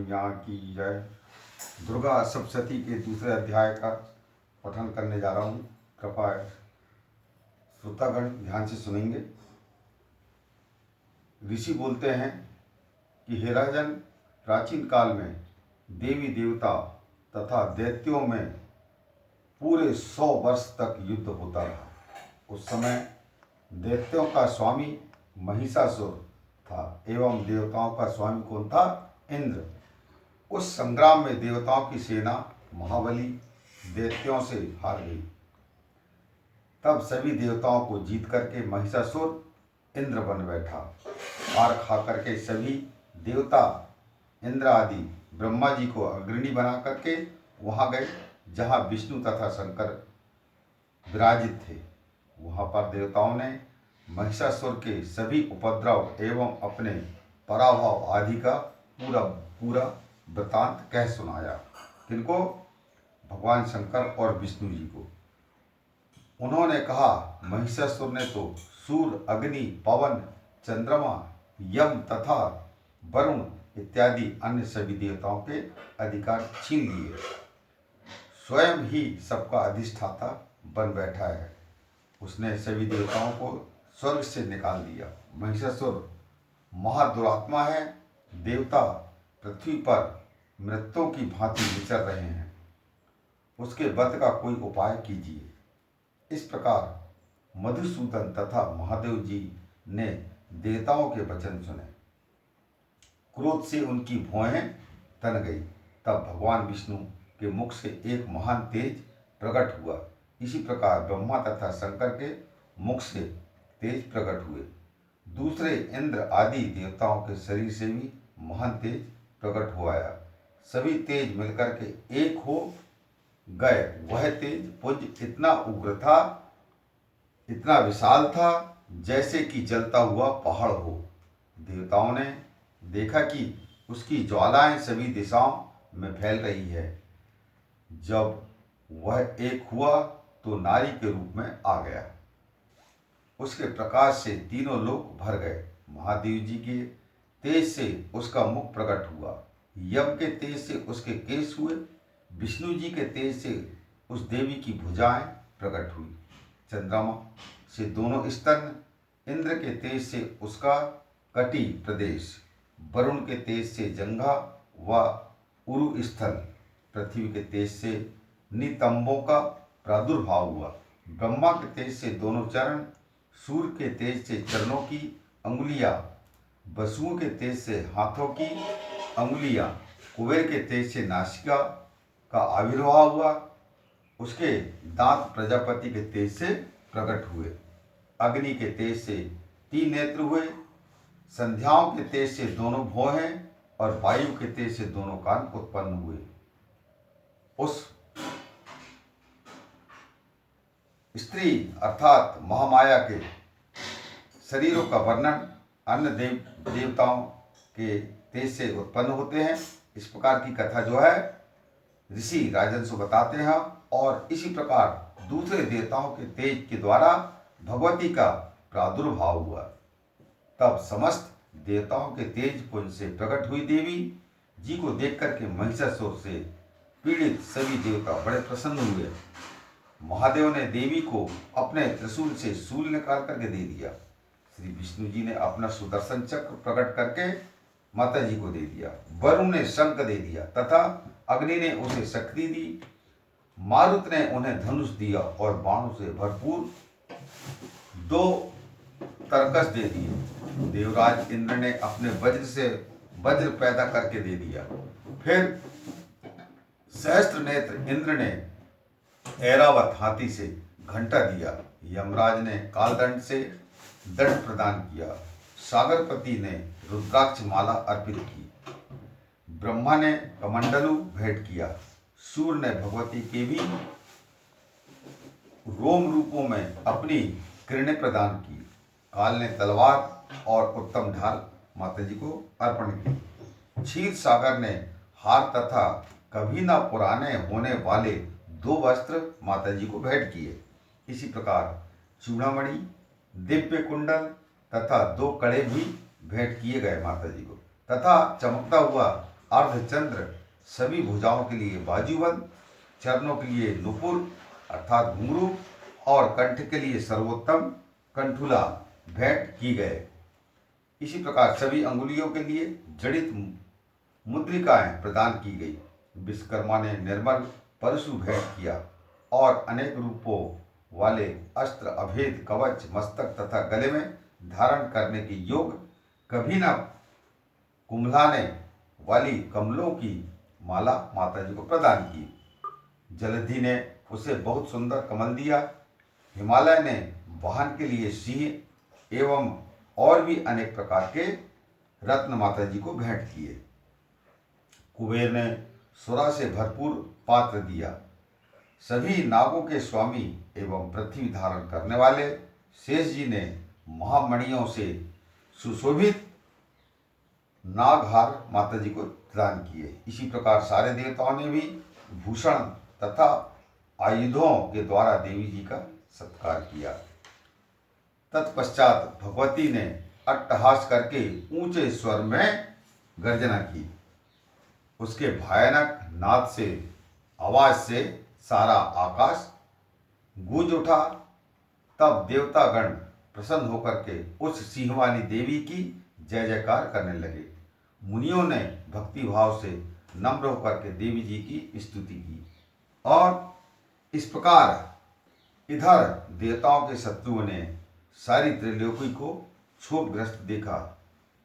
मैया की जय। दुर्गा सप्तशती के दूसरे अध्याय का पठन करने जा रहा हूँ। कृपया श्रोतागण ध्यान से सुनेंगे। ऋषि बोलते हैं कि हे राजन, प्राचीन काल में देवी देवता तथा दैत्यों में पूरे 100 वर्ष तक युद्ध होता रहा। उस समय दैत्यों का स्वामी महिषासुर था एवं देवताओं का स्वामी कौन था? इंद्र। उस संग्राम में देवताओं की सेना महाबली दैत्यों से हार गई। तब सभी देवताओं को जीत करके महिषासुर इंद्र बन बैठा। हार खा करके सभी देवता इंद्र आदि ब्रह्मा जी को अग्रणी बना करके वहाँ गए जहाँ विष्णु तथा शंकर विराजित थे। वहाँ पर देवताओं ने महिषासुर के सभी उपद्रव एवं अपने पराभव आदि का पूरा वृतांत कह सुनाया। किनको? भगवान शंकर और विष्णु जी को। उन्होंने कहा, महिषासुर ने तो सूर्य, अग्नि, पवन, चंद्रमा, यम तथा वरुण इत्यादि अन्य सभी देवताओं के अधिकार छीन लिए। स्वयं ही सबका अधिष्ठाता बन बैठा है। उसने सभी देवताओं को स्वर्ग से निकाल दिया। महिषासुर महादुरात्मा है। देवता पृथ्वी पर मृत्यों की भांति विचर रहे हैं। उसके वध का कोई उपाय कीजिए। इस प्रकार मधुसूदन तथा महादेव जी ने देवताओं के वचन सुने। क्रोध से उनकी भौहें तन गई। तब भगवान विष्णु के मुख से एक महान तेज प्रकट हुआ। इसी प्रकार ब्रह्मा तथा शंकर के मुख से तेज प्रकट हुए। दूसरे इंद्र आदि देवताओं के शरीर से भी महान तेज प्रकट हो आया। सभी तेज मिलकर के एक हो गए। वह तेज पुंज इतना उग्र था, इतना विशाल था, जैसे कि जलता हुआ पहाड़ हो। देवताओं ने देखा कि उसकी ज्वालाएं सभी दिशाओं में फैल रही है। जब वह एक हुआ तो नारी के रूप में आ गया। उसके प्रकाश से तीनों लोक भर गए। महादेव जी के तेज से उसका मुख प्रकट हुआ। यम के तेज से उसके केश हुए। विष्णु जी के तेज से उस देवी की भुजाएं प्रकट हुई। चंद्रमा से दोनों स्तन, इंद्र के तेज से उसका कटी प्रदेश, वरुण के तेज से जंघा व उरु स्थल, पृथ्वी के तेज से नितंबों का प्रादुर्भाव हुआ। ब्रह्मा के तेज से दोनों चरण, सूर्य के तेज से चरणों की अंगुलियां, वसुओं के तेज से हाथों की अंगुलियां, कुबेर के तेज से नासिका का आविर्भाव हुआ। उसके दांत प्रजापति के तेज से प्रकट हुए। अग्नि के तेज से 3 नेत्र हुए। संध्याओं के तेज से दोनों भौहें और वायु के तेज से दोनों कान उत्पन्न हुए। उस स्त्री अर्थात महामाया के शरीरों का वर्णन अन्य देवताओं के तेज से उत्पन्न होते हैं। इस प्रकार की कथा जो है ऋषि राजन से बताते हैं। और इसी प्रकार दूसरे देवताओं के तेज के द्वारा भगवती का प्रादुर्भाव हुआ। तब समस्त देवताओं के तेज पुंज से प्रकट हुई देवी जी को देख करके महिषासुर से पीड़ित सभी देवता बड़े प्रसन्न हुए। महादेव ने देवी को अपने त्रिशूल से शूल निकाल करके दे दिया। श्री विष्णु जी ने अपना सुदर्शन चक्र प्रकट करके माता जी को दे दिया। वरुण ने शंख दे दिया तथा अग्नि ने उसे शक्ति दी। मारुत ने उन्हें धनुष दिया और बाणों से भरपूर 2 तरकस दे दिए। देवराज इंद्र ने अपने वज्र से वज्र पैदा करके दे दिया। फिर सहस्त्र नेत्र इंद्र ने ऐरावत हाथी से घंटा दिया। यमराज ने कालदंड से दंड प्रदान किया। सागरपति ने रुद्राक्ष माला अर्पित की। ब्रह्मा ने कमंडलू भेंट किया। सूर्य ने भगवती के भी रोम रूपों में अपनी किरणें प्रदान की। काल ने तलवार और उत्तम ढाल माता जी को अर्पण की। क्षीर सागर ने हार तथा कभी न पुराने होने वाले 2 वस्त्र माता जी को भेंट किए। इसी प्रकार चूड़ामणि, दिव्य कुंडल तथा 2 कड़े भी भेंट किए गए माता जी को, तथा चमकता हुआ अर्धचंद्र, सभी भुजाओं के लिए बाजूबंद, चरणों के लिए नुपुर अर्थात घुंघरू और कंठ के लिए सर्वोत्तम कंठुला भेंट की गए। इसी प्रकार सभी अंगुलियों के लिए जड़ित मुद्रिकाएं प्रदान की गई। विश्वकर्मा ने निर्मल परशु भेंट किया और अनेक रूपों वाले अस्त्र, अभेद कवच, मस्तक तथा गले में धारण करने के योग कभी न कुंभलाने वाली कमलों की माला माता जी को प्रदान की। जलधि ने उसे बहुत सुंदर कमल दिया। हिमालय ने वाहन के लिए सिंह एवं और भी अनेक प्रकार के रत्न माता जी को भेंट किए। कुबेर ने सुरा से भरपूर पात्र दिया। सभी नागों के स्वामी एवं पृथ्वी धारण करने वाले शेष जी ने महामणियों से सुशोभित नागहार माता जी को प्रदान किए। इसी प्रकार सारे देवताओं ने भी भूषण तथा आयुधों के द्वारा देवी जी का सत्कार किया। तत्पश्चात भगवती ने अट्टहास करके ऊंचे स्वर में गर्जना की। उसके भयानक नाद से, आवाज से सारा आकाश गूंज उठा। तब देवतागण प्रसन्न होकर के उस सिंहवानी देवी की जय जयकार करने लगे। मुनियों ने भक्ति भाव से नम्र होकर के देवी जी की स्तुति की। और इस प्रकार इधर देवताओं के शत्रुओं ने सारी त्रिलोकी को क्षोभग्रस्त देखा।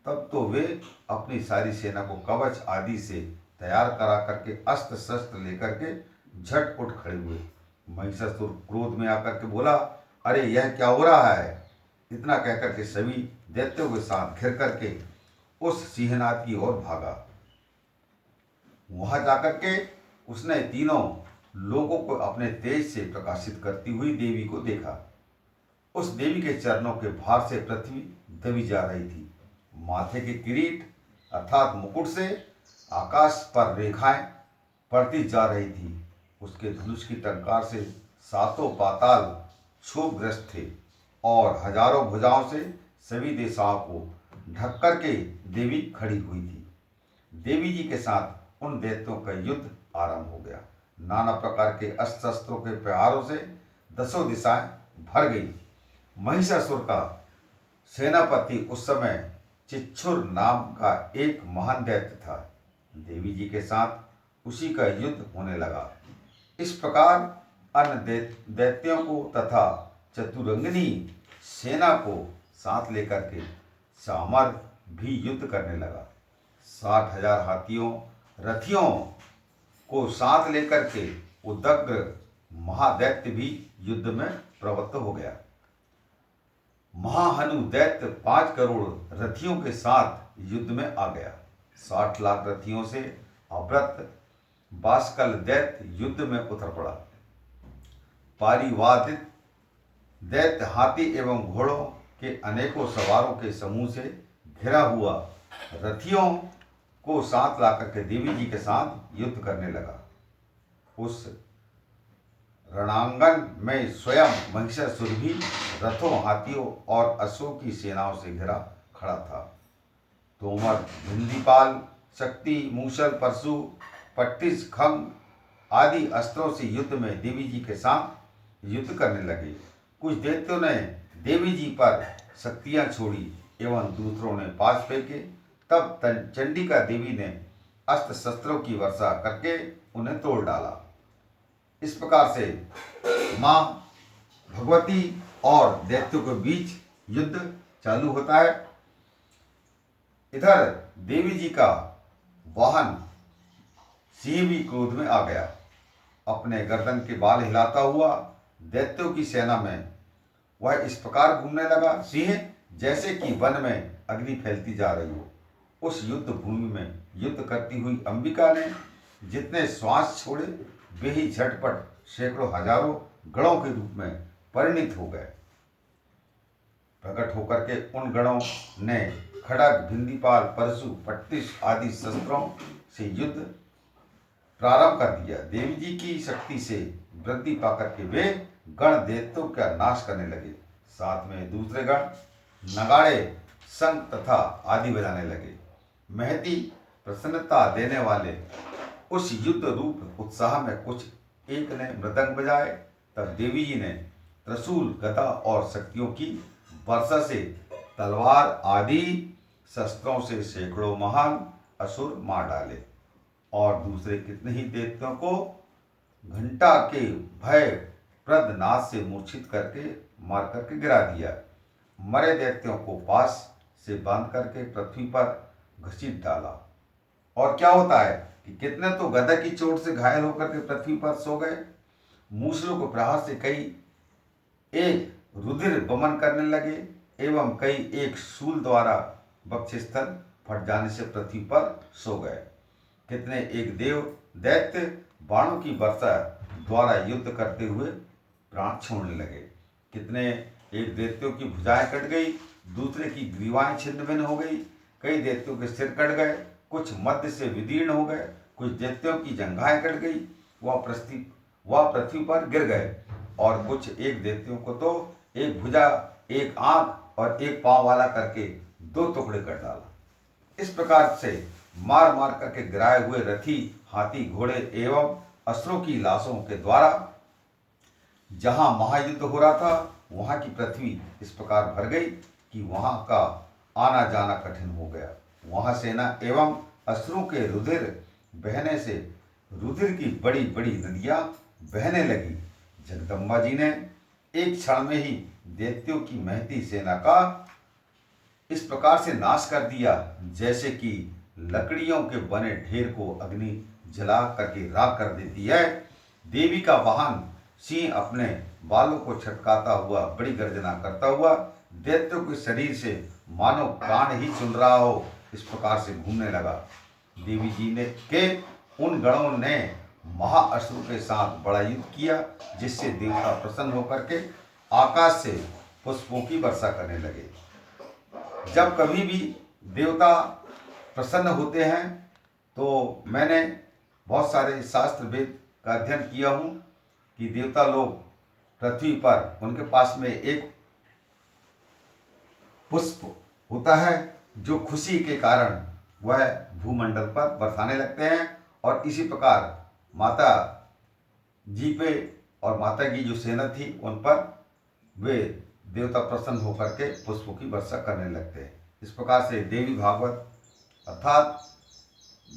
तब तो वे अपनी सारी सेना को कवच आदि से तैयार करा करके अस्त्र शस्त्र लेकर के झट उठ खड़े हुए। महिषासुर क्रोध में आकर के बोला, अरे यह क्या हो रहा है? इतना कहकर के सभी दैत्यों के साथ घिर करके उस सिंहनाद की ओर भागा। वहां जाकर के उसने तीनों लोगों को अपने तेज से प्रकाशित करती हुई देवी को देखा। उस देवी के चरणों के भार से पृथ्वी दबी जा रही थी। माथे के किरीट अर्थात मुकुट से आकाश पर रेखाएं पड़ती जा रही थी। उसके धनुष की टंकार से सातों पाताल क्षोभग्रस्त थे और हजारों भुजाओं से सभी दिशाओं को ढक कर के देवी खड़ी हुई थी। देवी जी के साथ उन दैत्यों का युद्ध आरंभ हो गया। नाना प्रकार के अस्त्र शस्त्रों के प्रहारों से दसों दिशाएं भर गई। महिषासुर का सेनापति उस समय चिच्छुर नाम का एक महान दैत्य था। देवी जी के साथ उसी का युद्ध होने लगा। इस प्रकार अन्य दैत्यों को तथा चतुरंगिनी सेना को साथ लेकर के सामर भी युद्ध करने लगा। 60,000 हाथियों रथियों को साथ लेकर के उदग्र महादैत्य भी युद्ध में प्रवृत्त हो गया। महाहनु दैत्य 5 करोड़ रथियों के साथ युद्ध में आ गया। 60 लाख रथियों से अव्रत बाष्कल दैत्य युद्ध में उतर पड़ा। पारिवादित दैत्य हाथी एवं घोड़ों के अनेकों सवारों के समूह से घिरा हुआ रथियों को साथ लाकर के देवी जी के साथ युद्ध करने लगा। उस रणांगन में स्वयं महिषासुर भी रथों, हाथियों और अश्वों की सेनाओं से घिरा खड़ा था। तोमर, भिंदीपाल, शक्ति, मूसल, परशु, पट्टिस, खंग आदि अस्त्रों से युद्ध में देवी जी के साथ युद्ध करने लगे। कुछ दैत्यों ने देवी जी पर शक्तियां छोड़ी एवं दूसरों ने पास फेंके। तब चंडिका देवी ने अस्त्र शस्त्रों की वर्षा करके उन्हें तोड़ डाला। इस प्रकार से मां भगवती और दैत्यों के बीच युद्ध चालू होता है। इधर देवी जी का वाहन सिंह भी क्रोध में आ गया। अपने गर्दन के बाल हिलाता हुआ दैत्यों की सेना में वह इस प्रकार घूमने लगा, सिंह जैसे कि वन में अग्नि फैलती जा रही हो। उस युद्ध भूमि में युद्ध करती हुई अंबिका ने जितने श्वास छोड़े वे ही झटपट सैकड़ों हजारों गणों के रूप में परिणित हो गए। प्रकट होकर के उन गणों ने खड़ग, भिंदीपाल, परशु, पट्टिस आदि शस्त्रों से युद्ध प्रारंभ कर दिया। देवी जी की शक्ति से वृद्धि पाकर के वे गण दैत्यों का नाश करने लगे। साथ में दूसरे गण नगाड़े, शंख तथा आदि बजाने लगे। महती प्रसन्नता देने वाले उस युद्ध रूप उत्साह में कुछ एक ने मृदंग बजाए, तब देवी जी ने त्रिशूल, गदा और शक्तियों की वर्षा से, तलवार आदि शस्त्रों से सैकड़ों महान असुर मार डाले और दूसरे कितने ही दैत्यों को घंटा के भय प्रद नाद से मूर्छित करके मार करके गिरा दिया। मरे दैत्यों को पास से बांध करके पृथ्वी पर घसीट डाला। और क्या होता है कि कितने तो गदा की चोट से घायल होकर के पृथ्वी पर सो गए। मूसलों को प्रहार से कई एक रुधिर बमन करने लगे एवं कई एक शूल द्वारा वक्षस्थल फट जाने से पृथ्वी पर सो गए। कितने एक देव दैत्य बाणों की वर्षा द्वारा युद्ध करते हुए प्राण छोड़ने लगे। कितने एक दैत्यों की भुजाएं कट गई, दूसरे की ग्रीवाएं छिन्न भिन्न हो गई। कई दैत्यों के सिर कट गए, कुछ मध्य से विदीर्ण हो गए। कुछ दैत्यों की जंघाएं कट गई, वह पृथ्वी पर गिर गए। और कुछ एक दैत्यों को तो एक भुजा, एक आंख और एक पांव वाला करके दो टुकड़े कर डाला। इस प्रकार से मार मार करके गिराए हुए रथी, हाथी, घोड़े एवं असुरों की लाशों के द्वारा जहां महायुद्ध हो रहा था, वहां की पृथ्वी इस प्रकार भर गई कि वहां का आना जाना कठिन हो गया। वहां सेना एवं असुरों के रुधिर बहने से रुधिर की बड़ी बड़ी नदियां बहने लगी। जगदम्बा जी ने एक क्षण में ही दैत्यों की महती सेना का इस प्रकार से नाश कर दिया, जैसे कि लकड़ियों के बने ढेर को अग्नि जला करके राख कर देती है। देवी का वाहन सिंह अपने बालों को छटकाता हुआ, बड़ी गर्जना करता हुआ दैत्यों के शरीर से मानो प्राण ही चुन रहा हो, इस प्रकार से घूमने लगा। देवी जी ने के उन गणों ने महाअसुर के साथ बड़ा युद्ध किया, जिससे देवता प्रसन्न होकर के आकाश से पुष्पों की वर्षा करने लगे। जब कभी भी देवता प्रसन्न होते हैं तो मैंने बहुत सारे शास्त्र वेद का अध्ययन किया हूँ कि देवता लोग पृथ्वी पर उनके पास में एक पुष्प होता है जो खुशी के कारण वह भूमंडल पर बरसाने लगते हैं। और इसी प्रकार माता जी पे और माता की जो सेना थी उन पर वे देवता प्रसन्न होकर के पुष्पों की वर्षा करने लगते हैं। इस प्रकार से देवी भागवत अर्थात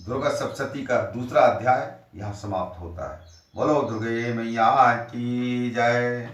दुर्गा सप्तशती का दूसरा अध्याय यहाँ समाप्त होता है। बोलो दुर्गे मैया की जय।